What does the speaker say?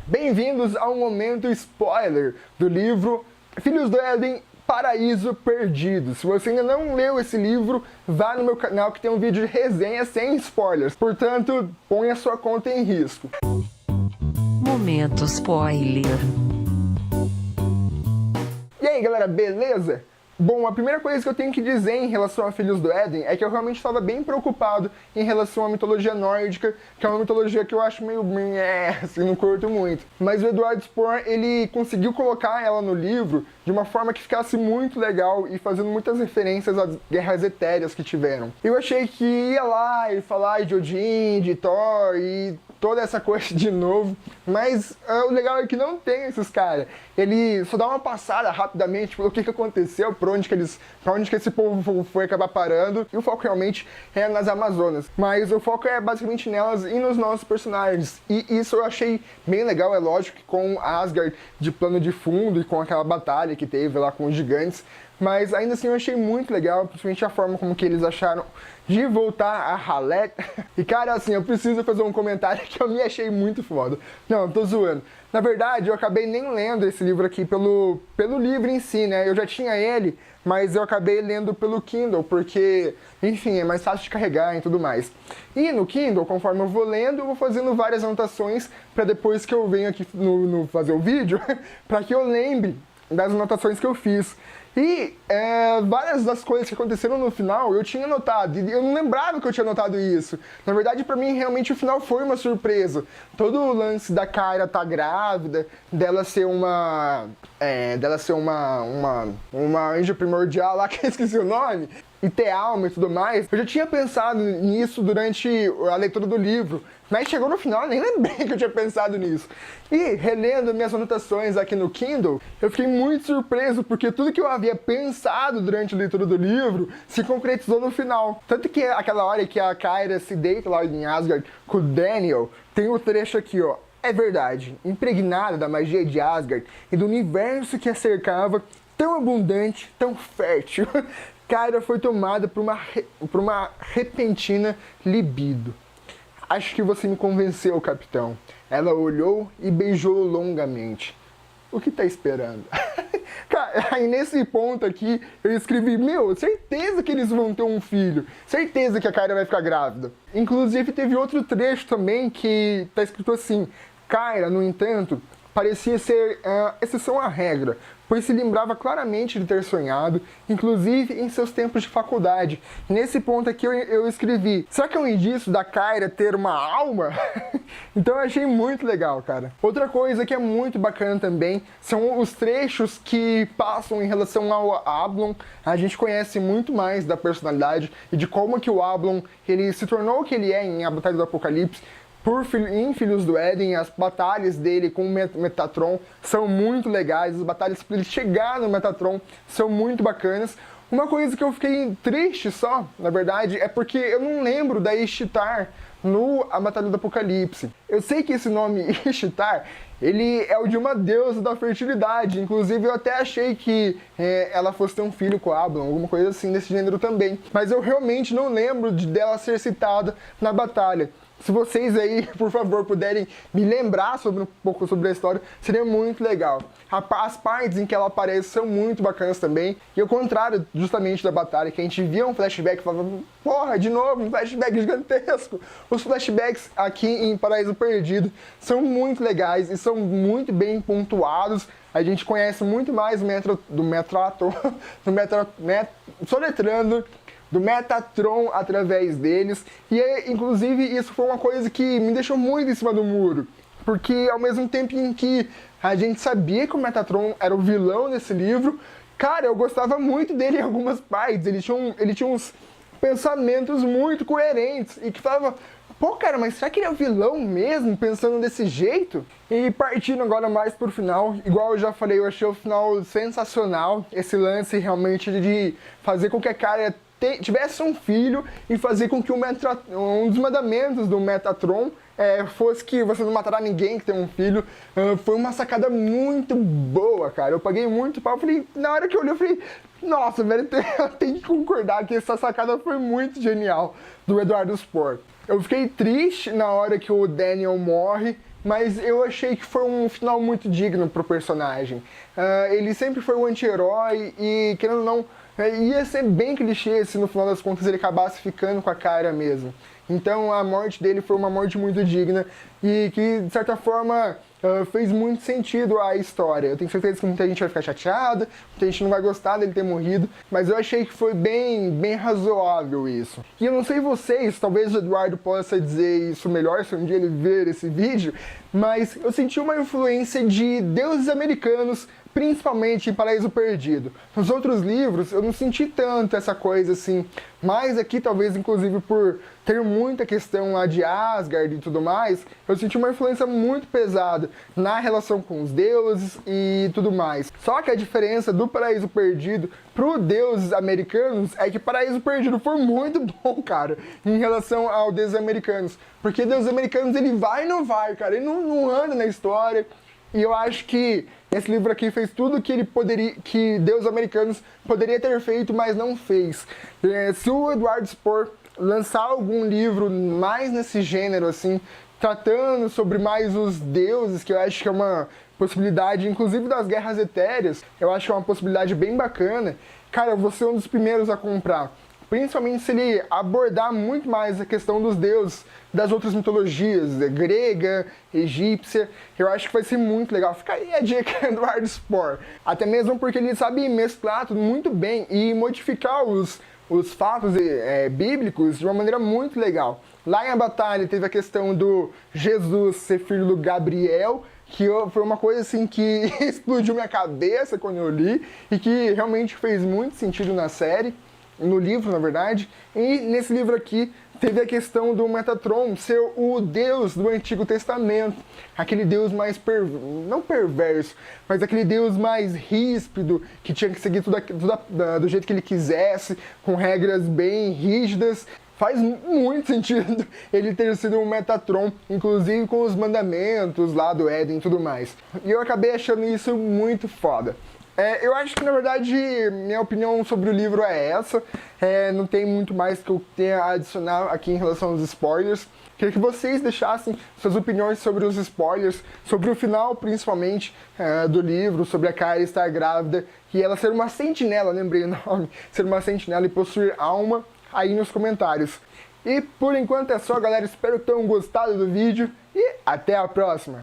Bem-vindos ao momento spoiler do livro Filhos do Éden, Paraíso Perdido. Se você ainda não leu esse livro, vá no meu canal que tem um vídeo de resenha sem spoilers. Portanto, ponha sua conta em risco. Momento spoiler. E aí galera, beleza? Bom, a primeira coisa que eu tenho que dizer em relação a Filhos do Éden é que eu realmente estava bem preocupado em relação à mitologia nórdica, que é uma mitologia que eu acho meio... assim, não curto muito. Mas o Edward Sporn, ele conseguiu colocar ela no livro de uma forma que ficasse muito legal e fazendo muitas referências às guerras etéreas que tiveram. Eu achei que ia lá e falar de Odin, de Thor e toda essa coisa de novo, mas o legal é que não tem esses caras. Ele só dá uma passada rapidamente pelo que aconteceu, pra onde que esse povo foi acabar parando, e o foco realmente é nas Amazonas. Mas o foco é basicamente nelas e nos nossos personagens, e isso eu achei bem legal, é lógico que com Asgard de plano de fundo e com aquela batalha que teve lá com os gigantes, mas ainda assim eu achei muito legal, principalmente a forma como que eles acharam de voltar a Haleth. E cara, assim, eu preciso fazer um comentário que eu me achei muito foda. Não, tô zoando. Na verdade, eu acabei nem lendo esse livro aqui pelo livro em si, né? Eu já tinha ele, mas eu acabei lendo pelo Kindle, porque, enfim, é mais fácil de carregar e tudo mais. E no Kindle, conforme eu vou lendo, eu vou fazendo várias anotações para depois que eu venho aqui no fazer o vídeo, para que eu lembre das anotações que eu fiz. E várias das coisas que aconteceram no final eu tinha notado, e eu não lembrava que eu tinha notado isso. Na verdade, pra mim, realmente o final foi uma surpresa. Todo o lance da Kyra tá grávida, dela ser uma anjo primordial lá, que eu esqueci o nome, e ter alma e tudo mais. Eu já tinha pensado nisso durante a leitura do livro, mas chegou no final, eu nem lembrei que eu tinha pensado nisso. E, relendo minhas anotações aqui no Kindle, eu fiquei muito surpreso, porque tudo que eu havia pensado durante a leitura do livro se concretizou no final. Tanto que aquela hora que a Kyra se deita lá em Asgard com o Daniel, tem um trecho aqui, ó. É verdade, impregnada da magia de Asgard e do universo que a cercava, tão abundante, tão fértil, Kyra foi tomada por uma repentina libido. Acho que você me convenceu, capitão. Ela olhou e beijou longamente. O que tá esperando? Cara, aí nesse ponto aqui, eu escrevi, meu, certeza que eles vão ter um filho. Certeza que a Kyra vai ficar grávida. Inclusive, teve outro trecho também que tá escrito assim, Kyra, no entanto, parecia ser exceção à regra, pois se lembrava claramente de ter sonhado, inclusive em seus tempos de faculdade. E nesse ponto aqui eu escrevi, será que é um indício da Kyra ter uma alma? Então eu achei muito legal, cara. Outra coisa que é muito bacana também são os trechos que passam em relação ao Ablon. A gente conhece muito mais da personalidade e de como que o Ablon ele se tornou o que ele é em A Batalha do Apocalipse. Em Filhos do Éden, as batalhas dele com o Metatron são muito legais, as batalhas para ele chegar no Metatron são muito bacanas. Uma coisa que eu fiquei triste só, na verdade, é porque eu não lembro da Ishtar no A Batalha do Apocalipse. Eu sei que esse nome Ishtar, ele é o de uma deusa da fertilidade, inclusive eu até achei que ela fosse ter um filho com Ablon, alguma coisa assim desse gênero também. Mas eu realmente não lembro dela ser citada na batalha. Se vocês aí, por favor, puderem me lembrar um pouco sobre a história, seria muito legal. As partes em que ela aparece são muito bacanas também. E ao contrário, justamente, da batalha, que a gente via um flashback e falava, porra, de novo, um flashback gigantesco. Os flashbacks aqui em Paraíso Perdido são muito legais e são muito bem pontuados. A gente conhece muito mais do Metatron através deles, e inclusive isso foi uma coisa que me deixou muito em cima do muro, porque ao mesmo tempo em que a gente sabia que o Metatron era o vilão desse livro, cara, eu gostava muito dele em algumas partes, ele tinha uns pensamentos muito coerentes, e que falava, pô cara, mas será que ele é o vilão mesmo, pensando desse jeito? E partindo agora mais pro final, igual eu já falei, eu achei o final sensacional, esse lance realmente de fazer com que a cara tivesse um filho e fazer com que um dos mandamentos do Metatron fosse que você não matará ninguém que tem um filho. Foi uma sacada muito boa, cara. Eu paguei muito pau. Na hora que eu olhei, eu falei, nossa, velho, eu tenho que concordar que essa sacada foi muito genial do Edward Sporn. Eu fiquei triste na hora que o Daniel morre, mas eu achei que foi um final muito digno pro personagem. Ele sempre foi um anti-herói e, querendo ou não, ia ser bem clichê se no final das contas ele acabasse ficando com a Kyra mesmo. Então a morte dele foi uma morte muito digna e que, de certa forma, fez muito sentido à história. Eu tenho certeza que muita gente vai ficar chateada, muita gente não vai gostar dele ter morrido, mas eu achei que foi bem razoável isso. E eu não sei vocês, talvez o Eduardo possa dizer isso melhor se um dia ele ver esse vídeo, mas eu senti uma influência de deuses americanos, principalmente em Paraíso Perdido. Nos outros livros eu não senti tanto essa coisa assim, mas aqui talvez inclusive por ter muita questão lá de Asgard e tudo mais, eu senti uma influência muito pesada na relação com os deuses e tudo mais. Só que a diferença do Paraíso Perdido pro deuses americanos é que Paraíso Perdido foi muito bom, cara, em relação aos deuses americanos. Porque deuses americanos ele vai e não vai, cara, ele não anda na história. E eu acho que esse livro aqui fez tudo que ele poderia, que Deus Americanos poderia ter feito, mas não fez. Se o Eduardo Spohr lançar algum livro mais nesse gênero, assim, tratando sobre mais os deuses, que eu acho que é uma possibilidade, inclusive das Guerras Etéreas, eu acho que é uma possibilidade bem bacana, cara, eu vou ser um dos primeiros a comprar. Principalmente se ele abordar muito mais a questão dos deuses das outras mitologias, grega, egípcia, eu acho que vai ser muito legal. Fica aí a dica do Eduardo Spohr. Até mesmo porque ele sabe mesclar tudo muito bem e modificar os fatos bíblicos de uma maneira muito legal. Lá em A Batalha teve a questão do Jesus ser filho do Gabriel, que foi uma coisa assim que explodiu minha cabeça quando eu li e que realmente fez muito sentido na série. No livro, na verdade, e nesse livro aqui teve a questão do Metatron ser o Deus do Antigo Testamento, aquele Deus mais, não perverso, mas aquele Deus mais ríspido, que tinha que seguir tudo do jeito que ele quisesse, com regras bem rígidas. Faz muito sentido ele ter sido um Metatron, inclusive com os mandamentos lá do Éden e tudo mais. E eu acabei achando isso muito foda. Eu acho que, na verdade, minha opinião sobre o livro é essa. Não tem muito mais que eu tenha a adicionar aqui em relação aos spoilers. Queria que vocês deixassem suas opiniões sobre os spoilers, sobre o final, principalmente, do livro, sobre a Kyra estar grávida e ela ser uma sentinela, lembrei o nome, ser uma sentinela e possuir alma, aí nos comentários. E por enquanto é só, galera. Espero que tenham gostado do vídeo e até a próxima!